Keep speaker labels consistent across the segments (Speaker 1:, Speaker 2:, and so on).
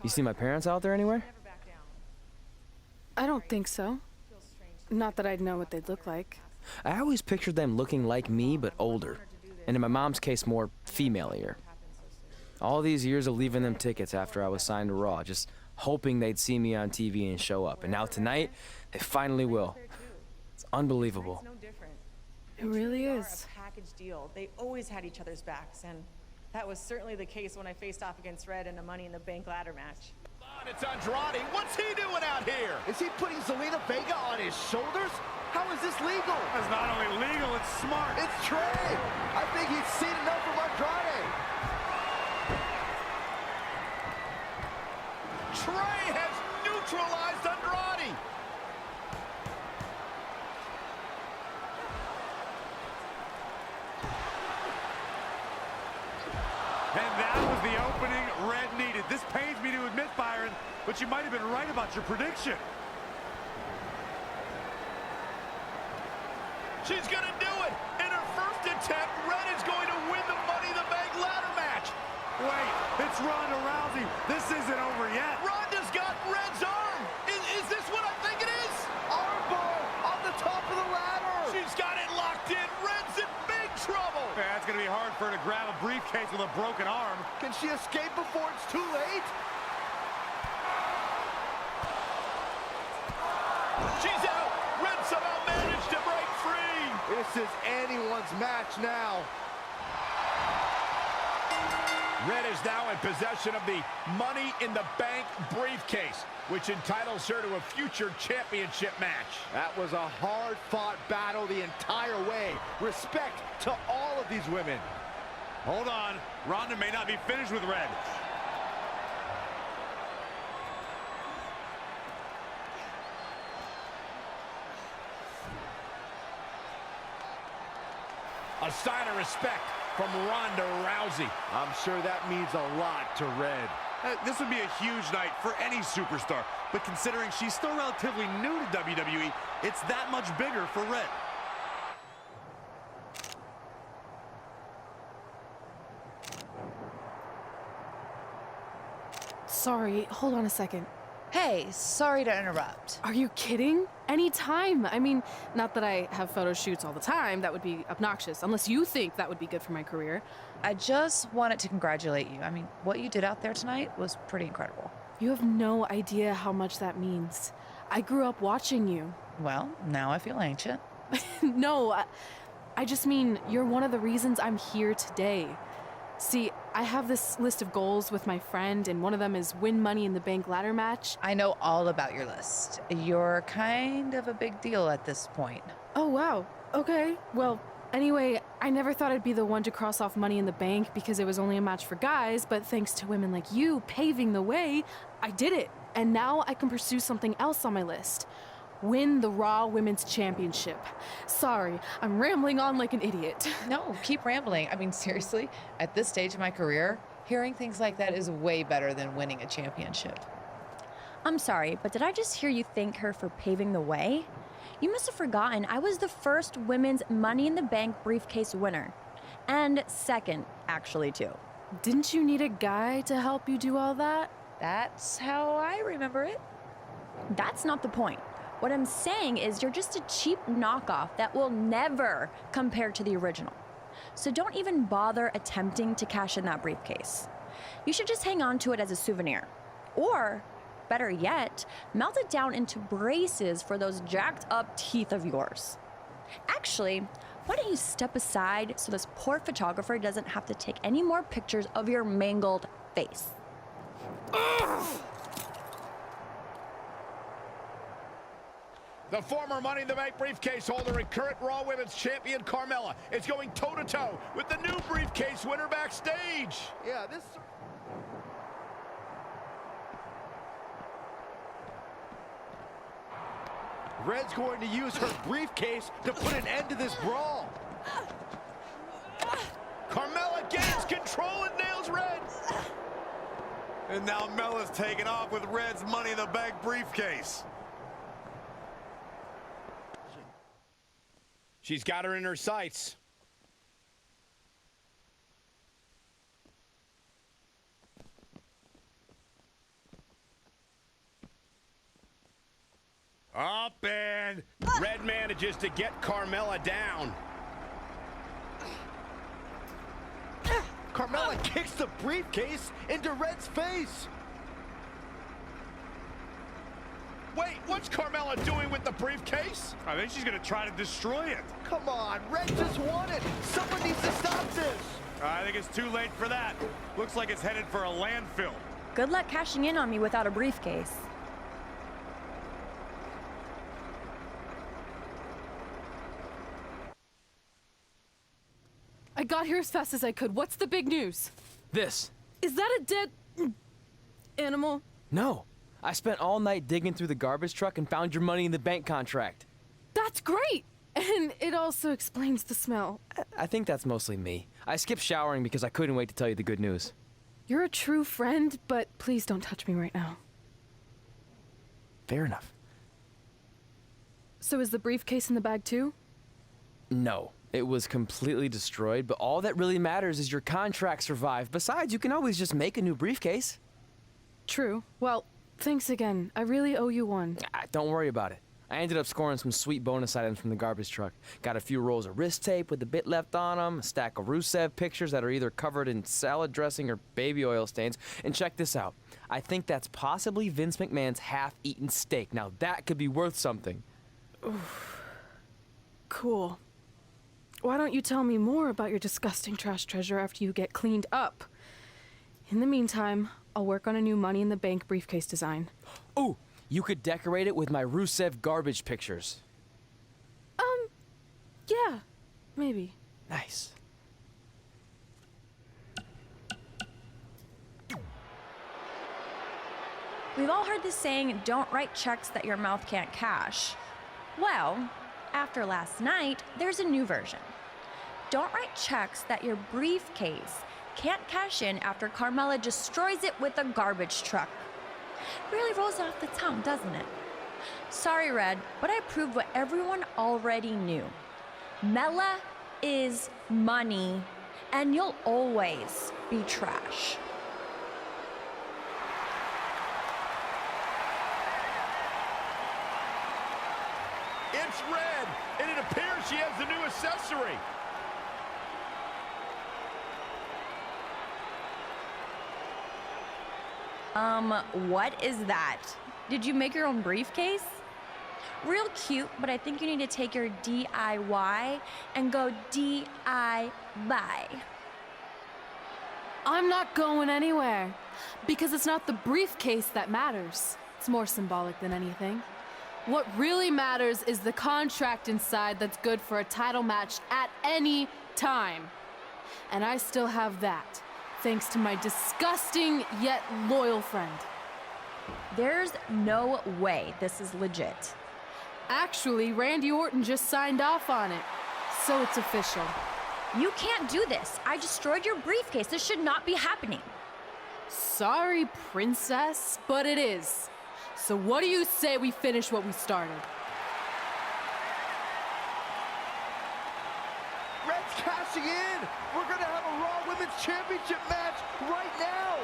Speaker 1: You see my parents out there anywhere?
Speaker 2: I don't think so. Not that I'd know what they'd look like.
Speaker 1: I always pictured them looking like me, but older. And in my mom's case, more female-ier. All these years of leaving them tickets after I was signed to Raw, just hoping they'd see me on TV and show up. And now tonight, they finally will. It's unbelievable.
Speaker 2: It really is.
Speaker 3: A package deal. They always had each other's backs, and that was certainly the case when I faced off against Red in a Money in the Bank ladder match.
Speaker 4: It's Andrade. What's he doing out here?
Speaker 5: Is he putting Zelina Vega on his shoulders? How is this legal?
Speaker 4: It's not only legal, it's smart.
Speaker 5: It's Trey. I think he's seen enough from Andrade.
Speaker 4: Trey has neutralized Andrade. And that was the opening Red needed. This pains me to admit, Byron, but you might have been right about your prediction. She's gonna do it! In her first attempt, Red is going to win the Money in the Bank ladder match! Wait, it's Ronda Rousey. This isn't over yet. Ronda's got Red's arm! Is this what I think it is?
Speaker 5: Armbar on the top of the ladder!
Speaker 4: She's got it locked in. Red's in big trouble! Yeah, it's gonna be hard for her to grab a briefcase with a broken arm.
Speaker 5: Can she escape before it's too late?
Speaker 4: She's out! Red somehow managed to break free!
Speaker 5: This is anyone's match now.
Speaker 4: Red is now in possession of the Money in the Bank briefcase, which entitles her to a future championship match.
Speaker 5: That was a hard-fought battle the entire way. Respect to all of these women.
Speaker 4: Hold on. Ronda may not be finished with Red. A sign of respect from Ronda Rousey.
Speaker 5: I'm sure that means a lot to Red.
Speaker 6: This would be a huge night for any superstar, but considering she's still relatively new to WWE, it's that much bigger for Red.
Speaker 2: Sorry, hold on a second.
Speaker 7: Hey, sorry to interrupt.
Speaker 2: Are you kidding? Anytime. I mean, not that I have photo shoots all the time. That would be obnoxious, unless you think that would be good for my career.
Speaker 7: I just wanted to congratulate you. I mean, what you did out there tonight was pretty incredible.
Speaker 2: You have no idea how much that means. I grew up watching you.
Speaker 7: Well, now I feel ancient.
Speaker 2: No, I just mean you're one of the reasons I'm here today. See, I have this list of goals with my friend, and one of them is win Money in the Bank ladder match.
Speaker 7: I know all about your list. You're kind of a big deal at this point.
Speaker 2: Oh, wow. Okay. Well, anyway, I never thought I'd be the one to cross off Money in the Bank because it was only a match for guys, but thanks to women like you paving the way, I did it. And now I can pursue something else on my list. Win the Raw Women's Championship. Sorry, I'm rambling on like an idiot.
Speaker 7: No, keep rambling. I mean, seriously, at this stage of my career, hearing things like that is way better than winning a championship.
Speaker 8: I'm sorry, but did I just hear you thank her for paving the way? You must have forgotten I was the first women's Money in the Bank briefcase winner. And second, actually, too.
Speaker 2: Didn't you need a guy to help you do all that?
Speaker 7: That's how I remember it.
Speaker 8: That's not the point. What I'm saying is you're just a cheap knockoff that will never compare to the original. So don't even bother attempting to cash in that briefcase. You should just hang on to it as a souvenir. Or, better yet, melt it down into braces for those jacked up teeth of yours. Actually, why don't you step aside so this poor photographer doesn't have to take any more pictures of your mangled face?
Speaker 4: The former Money in the Bank briefcase holder and current Raw Women's Champion Carmella is going toe-to-toe with the new briefcase winner backstage.
Speaker 5: Yeah, this... Red's going to use her briefcase to put an end to this brawl.
Speaker 4: Carmella gains control and nails Red.
Speaker 6: And now Mella's taking off with Red's Money in the Bank briefcase.
Speaker 4: She's got her in her sights.
Speaker 9: Up and Red manages to get Carmella down.
Speaker 5: Carmella kicks the briefcase into Red's face.
Speaker 4: Wait, what's Carmella doing with the briefcase?
Speaker 6: I think she's going to try to destroy it.
Speaker 5: Come on, Red just won it. Someone needs to stop this.
Speaker 6: I think it's too late for that. Looks like it's headed for a landfill.
Speaker 8: Good luck cashing in on me without a briefcase.
Speaker 2: I got here as fast as I could. What's the big news?
Speaker 1: This.
Speaker 2: Is that a dead animal?
Speaker 1: No. I spent all night digging through the garbage truck and found your Money in the Bank contract.
Speaker 2: That's great! And it also explains the smell.
Speaker 1: I think that's mostly me. I skipped showering because I couldn't wait to tell you the good news.
Speaker 2: You're a true friend, but please don't touch me right now.
Speaker 1: Fair enough.
Speaker 2: So is the briefcase in the bag too?
Speaker 1: No. It was completely destroyed, but all that really matters is your contract survived. Besides, you can always just make a new briefcase.
Speaker 2: True. Well, thanks again. I really owe you one.
Speaker 1: Don't worry about it. I ended up scoring some sweet bonus items from the garbage truck. Got a few rolls of wrist tape with a bit left on them, a stack of Rusev pictures that are either covered in salad dressing or baby oil stains. And check this out. I think that's possibly Vince McMahon's half-eaten steak. Now that could be worth something.
Speaker 2: Oof. Cool. Why don't you tell me more about your disgusting trash treasure after you get cleaned up? In the meantime, I'll work on a new Money in the Bank briefcase design.
Speaker 1: Ooh, you could decorate it with my Rusev garbage pictures.
Speaker 2: Yeah, maybe.
Speaker 1: Nice.
Speaker 8: We've all heard the saying, don't write checks that your mouth can't cash. Well, after last night, there's a new version. Don't write checks that your briefcase can't cash in after Carmella destroys it with a garbage truck. Really rolls off the tongue, doesn't it? Sorry, Red, but I proved what everyone already knew. Mella is money, and you'll always be trash.
Speaker 4: It's Red, and it appears she has the new accessory.
Speaker 8: What is that? Did you make your own briefcase? Real cute, but I think you need to take your DIY and go DI buy.
Speaker 2: I'm not going anywhere. Because it's not the briefcase that matters. It's more symbolic than anything. What really matters is the contract inside that's good for a title match at any time. And I still have that, thanks to my disgusting yet loyal friend.
Speaker 8: There's no way this is legit.
Speaker 2: Actually, Randy Orton just signed off on it, so it's official.
Speaker 8: You can't do this. I destroyed your briefcase. This should not be happening.
Speaker 2: Sorry, princess, but it is. So what do you say we finish what we started?
Speaker 5: Red's cashing in. We're going to have a Raw Women's Championship match right now.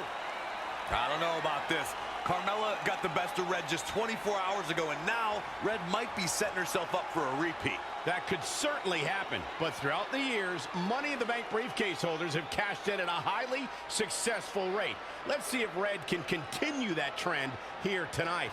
Speaker 6: I don't know about this. Carmella got the best of Red just 24 hours ago, and now Red might be setting herself up for a repeat.
Speaker 4: That could certainly happen, but throughout the years, Money in the Bank briefcase holders have cashed in at a highly successful rate. Let's see if Red can continue that trend here tonight.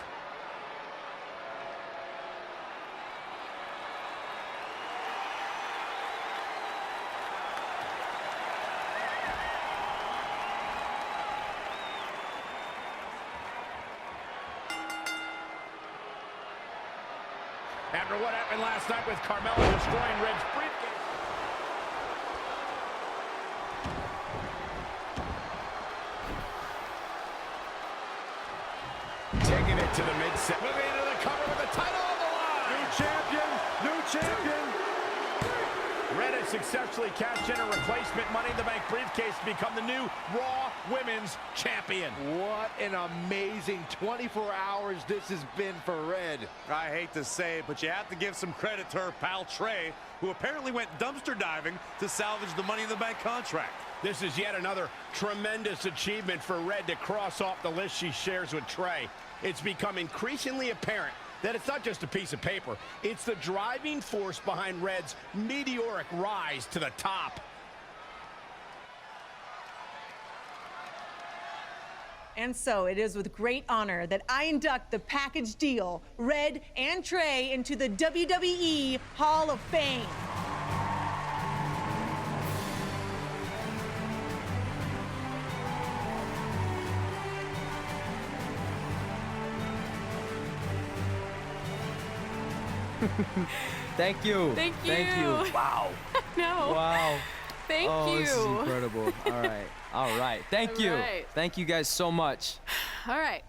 Speaker 4: After what happened last night with Carmella destroying Red's briefcase. Taking it to the mid-set. Moving into the cover with the title on the line. New champion, new champion. Red has successfully cashed in a replacement Money in the Bank briefcase to become the new Raw Women's Champion.
Speaker 5: What an amazing 24 hours this has been for Red.
Speaker 6: I hate to say it, but you have to give some credit to her pal Trey, who apparently went dumpster diving to salvage the Money in the Bank contract.
Speaker 4: This is yet another tremendous achievement for Red to cross off the list she shares with Trey. It's become increasingly apparent
Speaker 9: that it's not just a piece of paper. It's the driving force behind Red's meteoric rise to the top.
Speaker 3: And so it is with great honor that I induct the package deal, Red and Trey, into the WWE Hall of Fame.
Speaker 1: Thank you.
Speaker 2: Thank you.
Speaker 1: Thank you. Wow.
Speaker 2: No.
Speaker 1: Wow.
Speaker 2: Thank
Speaker 1: Oh,
Speaker 2: you.
Speaker 1: this is incredible. All right. All right. Thank you.
Speaker 2: right.
Speaker 1: Thank you guys so much.
Speaker 2: All right.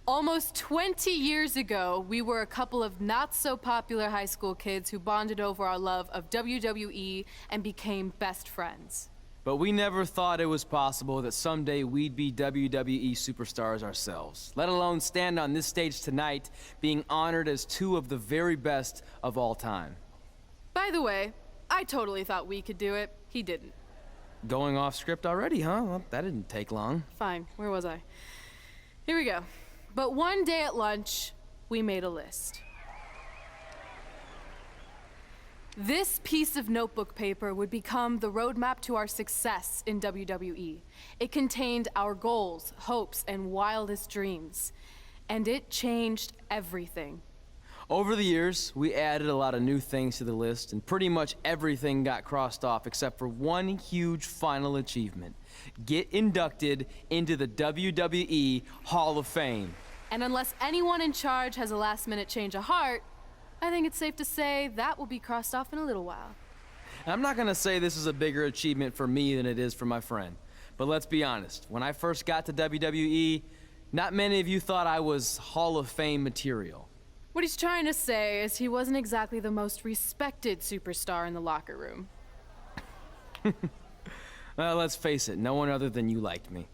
Speaker 2: Almost 20 years ago, we were a couple of not-so-popular high school kids who bonded over our love of WWE and became best friends.
Speaker 1: But we never thought it was possible that someday we'd be WWE superstars ourselves, let alone stand on this stage tonight being honored as two of the very best of all time.
Speaker 2: By the way, I totally thought we could do it. He didn't.
Speaker 1: Going off script already, huh? Well, that didn't take long.
Speaker 2: Fine. Where was I? Here we go. But one day at lunch, we made a list. This piece of notebook paper would become the roadmap to our success in WWE. It contained our goals, hopes, and wildest dreams. And it changed everything.
Speaker 1: Over the years, we added a lot of new things to the list, and pretty much everything got crossed off except for one huge final achievement. Get inducted into the WWE Hall of Fame.
Speaker 2: And unless anyone in charge has a last-minute change of heart, I think it's safe to say that will be crossed off in a little while.
Speaker 1: And I'm not gonna say this is a bigger achievement for me than it is for my friend. But let's be honest, when I first got to WWE, not many of you thought I was Hall of Fame material.
Speaker 2: What he's trying to say is he wasn't exactly the most respected superstar in the locker room.
Speaker 1: Well, let's face it, no one other than you liked me.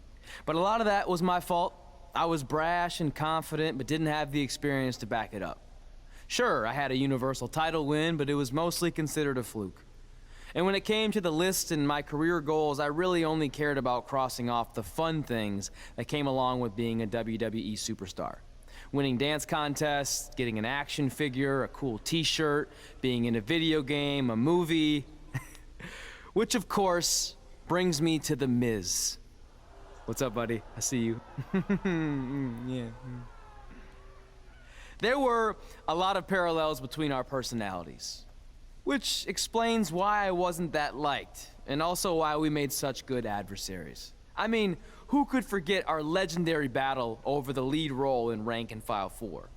Speaker 1: But a lot of that was my fault. I was brash and confident, but didn't have the experience to back it up. Sure, I had a Universal title win, but it was mostly considered a fluke. And when it came to the list and my career goals, I really only cared about crossing off the fun things that came along with being a WWE superstar. Winning dance contests, getting an action figure, a cool t-shirt, being in a video game, a movie. Which, of course, brings me to The Miz. What's up, buddy? I see you. Yeah. There were a lot of parallels between our personalities, which explains why I wasn't that liked, and also why we made such good adversaries. I mean, who could forget our legendary battle over the lead role in Rank and File 4?